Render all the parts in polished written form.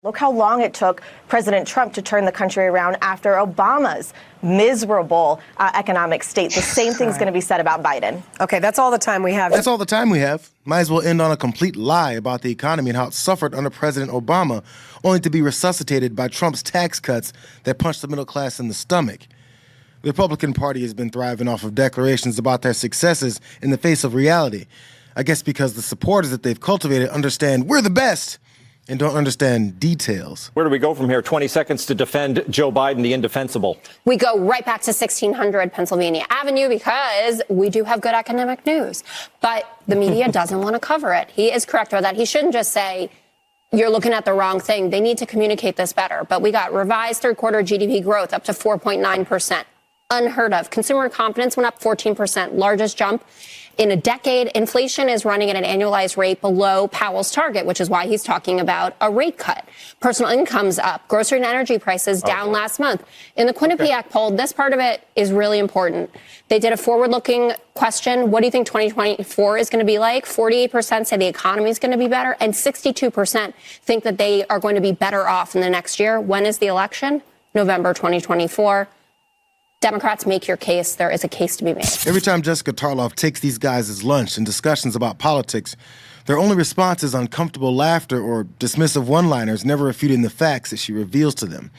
Look how long it took President Trump to turn the country around after Obama's miserable economic state. The same thing's going to be said about Biden. Okay, that's all the time we have. That's all the time we have. Might as well end on a complete lie about the economy and how it suffered under President Obama, only to be resuscitated by Trump's tax cuts that punched the middle class in the stomach. The Republican Party has been thriving off of declarations about their successes in the face of reality. I guess because the supporters that they've cultivated understand we're the best and don't understand details. Where do we go from here? 20 seconds to defend Joe Biden, the indefensible. We go right back to 1600 Pennsylvania Avenue because we do have good economic news. But the media doesn't want to cover it. He is correct about that. He shouldn't just say, you're looking at the wrong thing. They need to communicate this better. But we got revised third quarter GDP growth up to 4.9%. Unheard of. Consumer confidence went up 14%, largest jump in a decade. Inflation is running at an annualized rate below Powell's target, which is why he's talking about a rate cut. Personal income's up. Grocery and energy prices down last month. In the Quinnipiac poll, this part of it is really important. They did a forward-looking question. What do you think 2024 is going to be like? 48% say the economy is going to be better, and 62% think that they are going to be better off in the next year. When is the election? November 2024. Democrats, make your case. There is a case to be made. Every time Jessica Tarloff takes these guys as lunch in discussions about politics, their only response is uncomfortable laughter or dismissive one-liners, never refuting the facts that she reveals to them.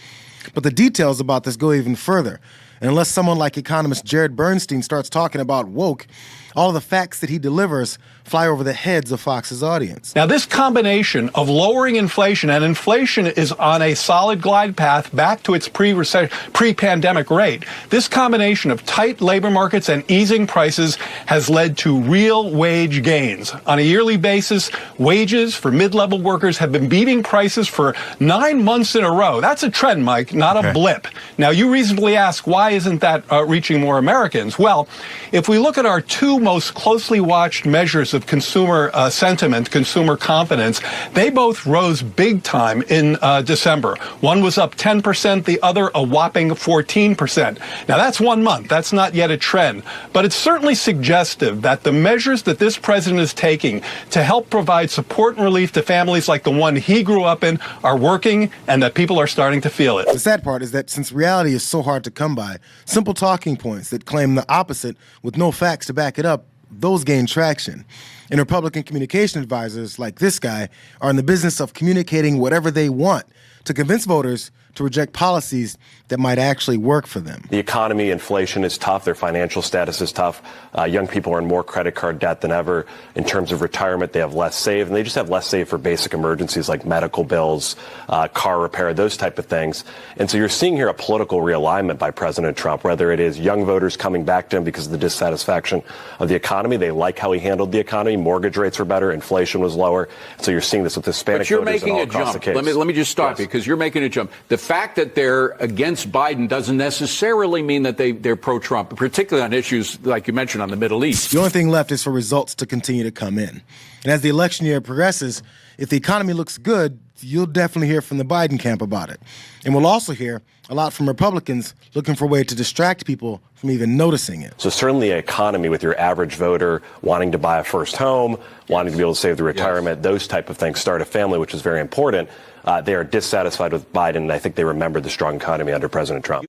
But the details about this go even further. And unless someone like economist Jared Bernstein starts talking about woke, all of the facts that he delivers fly over the heads of Fox's audience. Now, this combination of lowering inflation, and inflation is on a solid glide path back to its pre-pandemic rate. This combination of tight labor markets and easing prices has led to real wage gains. On a yearly basis, wages for mid-level workers have been beating prices for 9 months in a row. That's a trend, Mike, not a blip. Now, you reasonably ask, why isn't that reaching more Americans? Well, if we look at our two most closely watched measures of consumer sentiment, consumer confidence, they both rose big time in December. One was up 10%, the other a whopping 14%. Now, that's 1 month. That's not yet a trend. But it's certainly suggestive that the measures that this president is taking to help provide support and relief to families like the one he grew up in are working, and that people are starting to feel it. The sad part is that since reality is so hard to come by, simple talking points that claim the opposite with no facts to back it up, those gain traction. And Republican communication advisors like this guy are in the business of communicating whatever they want to convince voters to reject policies that might actually work for them. The economy, inflation is tough. Their financial status is tough. Young people are in more credit card debt than ever. In terms of retirement, they have less saved, and they just have less saved for basic emergencies like medical bills, car repair, those type of things. And so you're seeing here a political realignment by President Trump, whether it is young voters coming back to him because of the dissatisfaction of the economy. They like how he handled the economy. Mortgage rates were better. Inflation was lower. So you're seeing this with Hispanic voters all across the case. Let me just stop you because you're making a jump. The fact that they're against Biden doesn't necessarily mean that they're pro-Trump, particularly on issues like you mentioned on the Middle East. The only thing left is for results to continue to come in. And as the election year progresses, if the economy looks good, you'll definitely hear from the Biden camp about it. And we'll also hear a lot from Republicans looking for a way to distract people from even noticing it. So certainly the economy with your average voter wanting to buy a first home, wanting to be able to save the retirement, those type of things, start a family, which is very important. They are dissatisfied with Biden, and I think they remember the strong economy under President Trump.